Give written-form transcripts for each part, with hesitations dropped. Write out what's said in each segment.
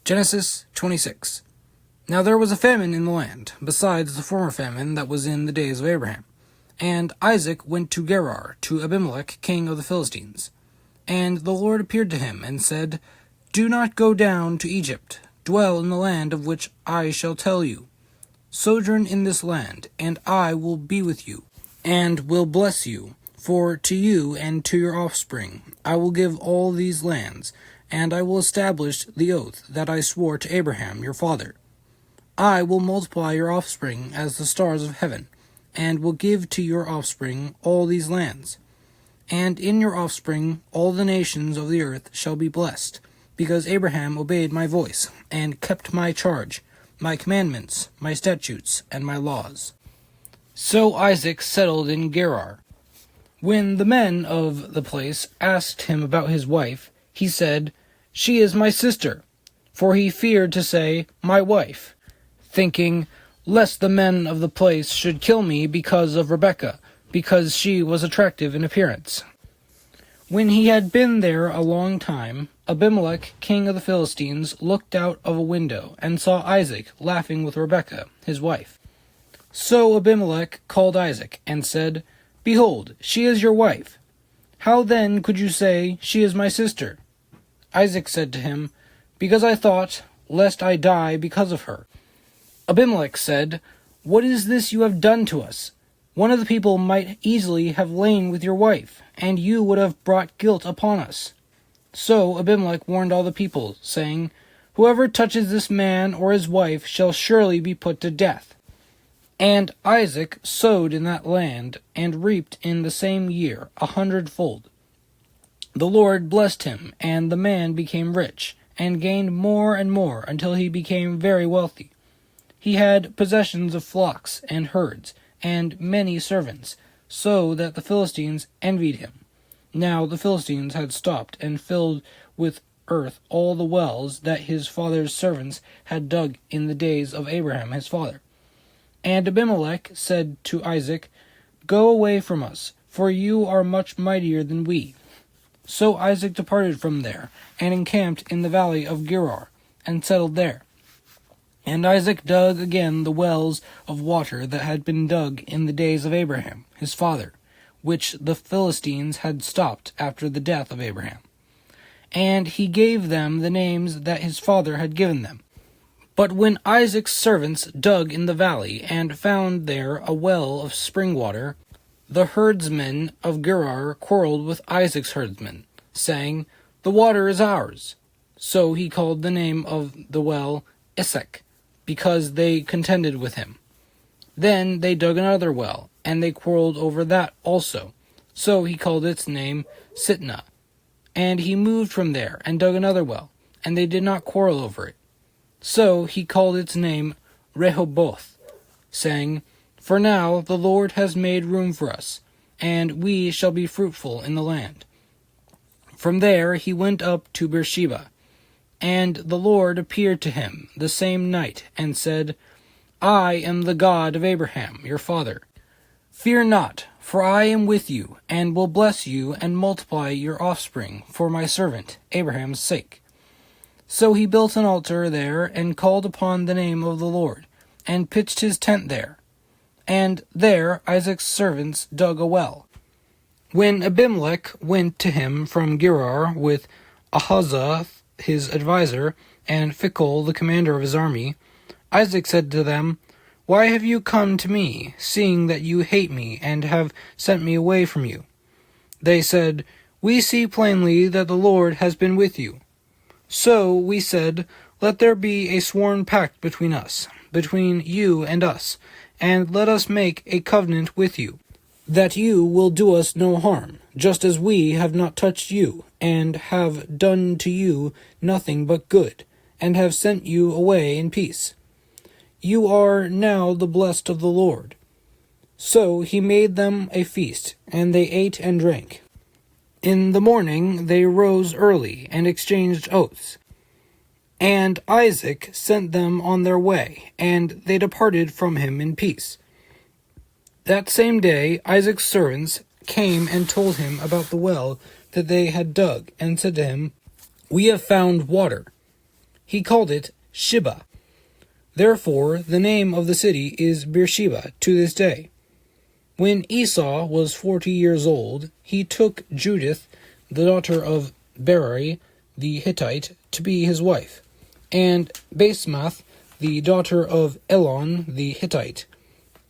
Genesis 26. Now there was a famine in the land, besides the former famine that was in the days of Abraham. And Isaac went to Gerar, to Abimelech king of the Philistines. And the Lord appeared to him, and said, Do not go down to Egypt. Dwell in the land of which I shall tell you. Sojourn in this land, and I will be with you, and will bless you. For to you and to your offspring I will give all these lands, and I will establish the oath that I swore to Abraham your father. I will multiply your offspring as the stars of heaven, and will give to your offspring all these lands. And in your offspring all the nations of the earth shall be blessed, because Abraham obeyed my voice, and kept my charge, my commandments, my statutes, and my laws. So Isaac settled in Gerar. When the men of the place asked him about his wife, he said, She is my sister, for he feared to say, My wife, thinking, lest the men of the place should kill me because of Rebekah, because she was attractive in appearance. When he had been there a long time, Abimelech, king of the Philistines, looked out of a window, and saw Isaac laughing with Rebekah, his wife. So Abimelech called Isaac, and said, Behold, she is your wife. How then could you say, She is my sister? Isaac said to him, Because I thought, lest I die because of her. Abimelech said, What is this you have done to us? One of the people might easily have lain with your wife, and you would have brought guilt upon us. So Abimelech warned all the people, saying, Whoever touches this man or his wife shall surely be put to death. And Isaac sowed in that land, and reaped in the same year 100-fold. The Lord blessed him, and the man became rich, and gained more and more, until he became very wealthy. He had possessions of flocks and herds, and many servants, so that the Philistines envied him. Now the Philistines had stopped and filled with earth all the wells that his father's servants had dug in the days of Abraham his father. And Abimelech said to Isaac, Go away from us, for you are much mightier than we. So Isaac departed from there, and encamped in the valley of Gerar, and settled there. And Isaac dug again the wells of water that had been dug in the days of Abraham his father, which the Philistines had stopped after the death of Abraham. And he gave them the names that his father had given them. But when Isaac's servants dug in the valley, and found there a well of spring water, the herdsmen of Gerar quarreled with Isaac's herdsmen, saying, The water is ours. So he called the name of the well Esek, because they contended with him. Then they dug another well, and they quarreled over that also. So he called its name Sitnah. And he moved from there, and dug another well, and they did not quarrel over it. So he called its name Rehoboth, saying, For now the Lord has made room for us, and we shall be fruitful in the land. From there he went up to Beersheba, and the Lord appeared to him the same night, and said, I am the God of Abraham your father. Fear not, for I am with you, and will bless you and multiply your offspring for my servant Abraham's sake. So he built an altar there, and called upon the name of the Lord, and pitched his tent there. And there Isaac's servants dug a well. When Abimelech went to him from Gerar with Ahuzzath his adviser, and Phicol the commander of his army, Isaac said to them, Why have you come to me, seeing that you hate me, and have sent me away from you? They said, We see plainly that the Lord has been with you. So we said, Let there be a sworn pact between us, between you and us, and let us make a covenant with you, that you will do us no harm, just as we have not touched you, and have done to you nothing but good, and have sent you away in peace. You are now the blessed of the Lord. So he made them a feast, and they ate and drank. In the morning they rose early, and exchanged oaths. And Isaac sent them on their way, and they departed from him in peace. That same day Isaac's servants came and told him about the well that they had dug, and said to him, We have found water. he called it Shibah. Therefore the name of the city is Beersheba to this day. When Esau was 40 years old, he took Judith, the daughter of Beeri the Hittite, to be his wife, and Basemath, the daughter of Elon the Hittite,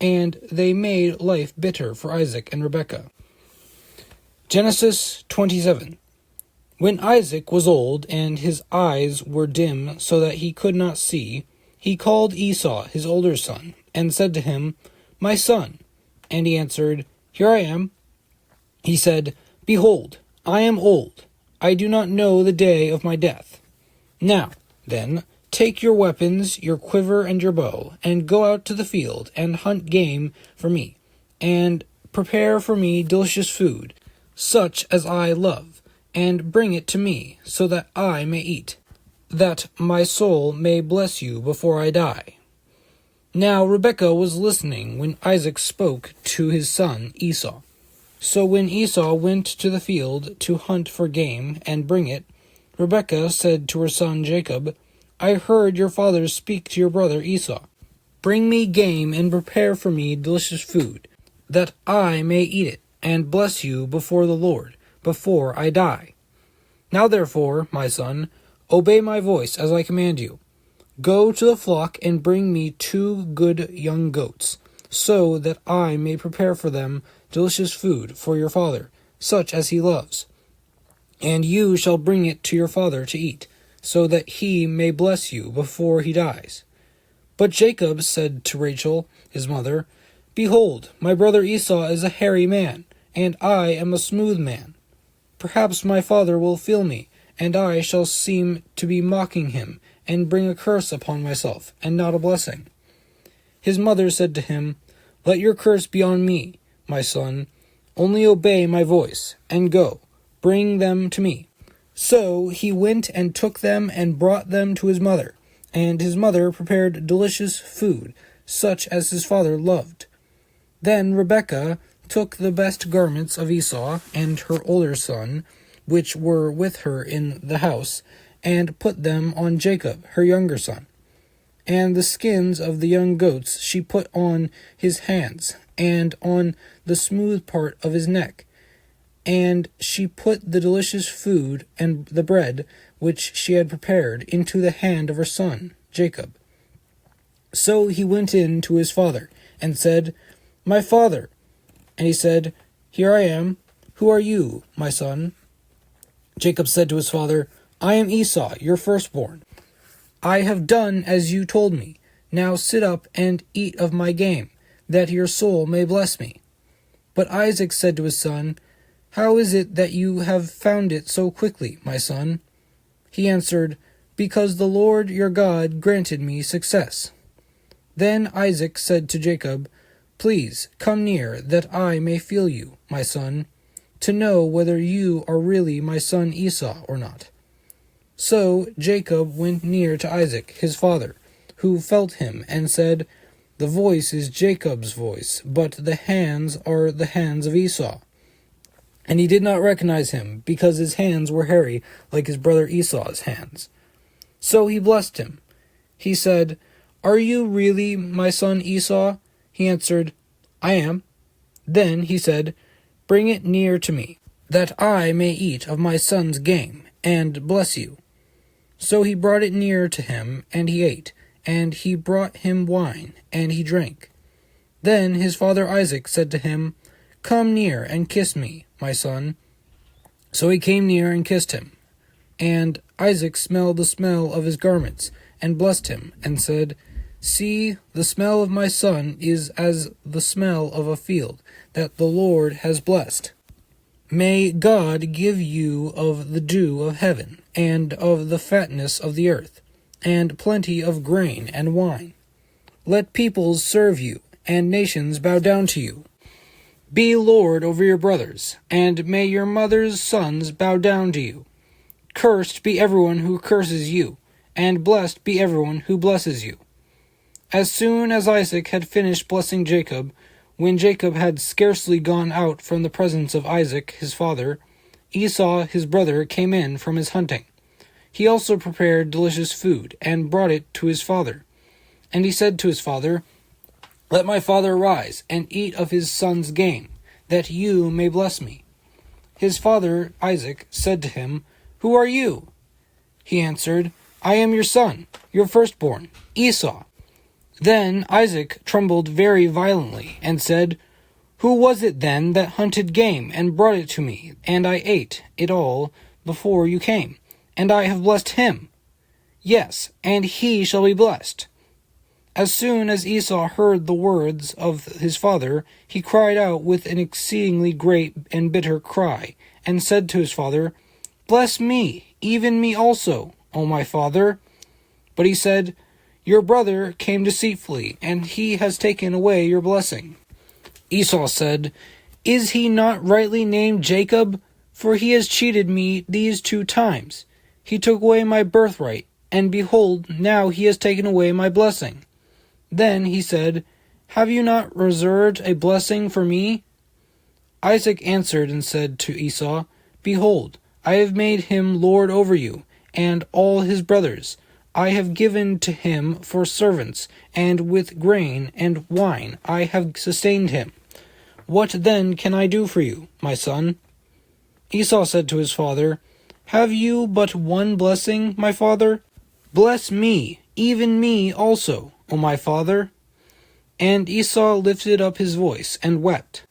and they made life bitter for Isaac and Rebekah. Genesis 27. When Isaac was old, and his eyes were dim so that he could not see, he called Esau his older son, and said to him, My son. And he answered, Here I am. He said, Behold, I am old. I do not know the day of my death. Now, then, take your weapons, your quiver and your bow, and go out to the field, and hunt game for me, and prepare for me delicious food, such as I love, and bring it to me, so that I may eat, that my soul may bless you before I die. Now Rebekah was listening when Isaac spoke to his son Esau. So when Esau went to the field to hunt for game and bring it, Rebekah said to her son Jacob, I heard your father speak to your brother Esau. Bring me game and prepare for me delicious food, that I may eat it, and bless you before the Lord, before I die. Now therefore, my son, obey my voice as I command you. Go to the flock and bring me 2 good young goats, so that I may prepare for them delicious food for your father, such as he loves. And you shall bring it to your father to eat, so that he may bless you before he dies. But Jacob said to Rachel, his mother, Behold, my brother Esau is a hairy man, and I am a smooth man. Perhaps my father will feel me, and I shall seem to be mocking him, and bring a curse upon myself, and not a blessing. His mother said to him, Let your curse be on me, my son. Only obey my voice, and go, bring them to me. So he went and took them and brought them to his mother, and his mother prepared delicious food, such as his father loved. Then Rebekah took the best garments of Esau and her older son, which were with her in the house, and put them on Jacob, her younger son. And the skins of the young goats she put on his hands, and on the smooth part of his neck. And she put the delicious food and the bread which she had prepared into the hand of her son, Jacob. So he went in to his father, and said, My father. And he said, Here I am. Who are you, my son? Jacob said to his father, I am Esau, your firstborn. I have done as you told me. Now sit up and eat of my game, that your soul may bless me. But Isaac said to his son, How is it that you have found it so quickly, my son? He answered, Because the Lord your God granted me success. Then Isaac said to Jacob, Please come near, that I may feel you, my son, to know whether you are really my son Esau or not. So Jacob went near to Isaac, his father, who felt him, and said, The voice is Jacob's voice, but the hands are the hands of Esau. And he did not recognize him, because his hands were hairy like his brother Esau's hands. So he blessed him. He said, Are you really my son Esau? He answered, I am. Then he said, Bring it near to me, that I may eat of my son's game, and bless you. So he brought it near to him, and he ate, and he brought him wine, and he drank. Then his father Isaac said to him, Come near and kiss me, my son. So he came near and kissed him. And Isaac smelled the smell of his garments, and blessed him, and said, See, the smell of my son is as the smell of a field that the Lord has blessed. May God give you of the dew of heaven, and of the fatness of the earth, and plenty of grain and wine. Let peoples serve you, and nations bow down to you. Be lord over your brothers, and may your mother's sons bow down to you. Cursed be everyone who curses you, and blessed be everyone who blesses you. As soon as Isaac had finished blessing Jacob, when Jacob had scarcely gone out from the presence of Isaac his father, Esau his brother came in from his hunting. He also prepared delicious food, and brought it to his father. And he said to his father, "Let my father arise, and eat of his son's game, that you may bless me." His father Isaac said to him, "Who are you?" He answered, "I am your son, your firstborn, Esau." Then Isaac trembled very violently, and said, "Who was it then that hunted game, and brought it to me, and I ate it all before you came? And I have blessed him. Yes, and he shall be blessed." As soon as Esau heard the words of his father, he cried out with an exceedingly great and bitter cry, and said to his father, "Bless me, even me also, O my father." But he said, "Your brother came deceitfully, and he has taken away your blessing." Esau said, "Is he not rightly named Jacob? For he has cheated me these 2 times. He took away my birthright, and behold, now he has taken away my blessing." Then he said, "Have you not reserved a blessing for me?" Isaac answered and said to Esau, "Behold, I have made him lord over you, and all his brothers. I have given to him for servants, and with grain and wine I have sustained him. What then can I do for you, my son?" Esau said to his father, "Have you but one blessing, my father? Bless me, even me also, O my father." And Esau lifted up his voice and wept.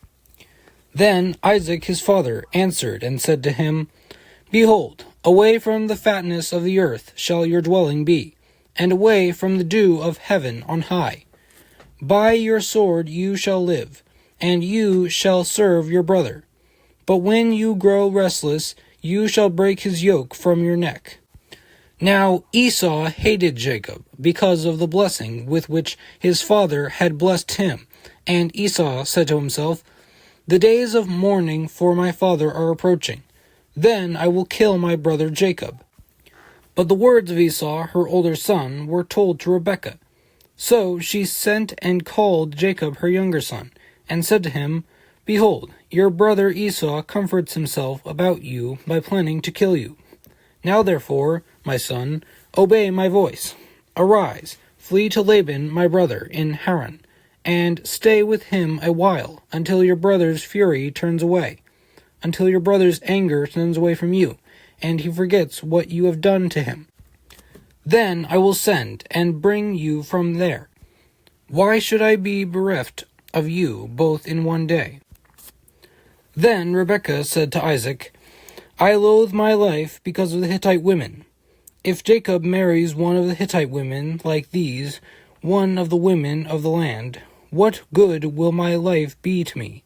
Then Isaac his father answered and said to him, "Behold, away from the fatness of the earth shall your dwelling be, and away from the dew of heaven on high. By your sword you shall live, and you shall serve your brother. But when you grow restless, you shall break his yoke from your neck." Now Esau hated Jacob because of the blessing with which his father had blessed him, and Esau said to himself, "The days of mourning for my father are approaching. Then I will kill my brother Jacob." But the words of Esau, her older son, were told to Rebekah. So she sent and called Jacob her younger son, and said to him, "Behold, your brother Esau comforts himself about you by planning to kill you. Now therefore, my son, obey my voice. Arise, flee to Laban my brother in Haran, and stay with him a while, until your brother's fury turns away, until your brother's anger turns away from you, and he forgets what you have done to him. Then I will send and bring you from there. Why should I be bereft of you both in one day?" Then Rebekah said to Isaac, "I loathe my life because of the Hittite women. If Jacob marries one of the Hittite women like these, one of the women of the land, what good will my life be to me?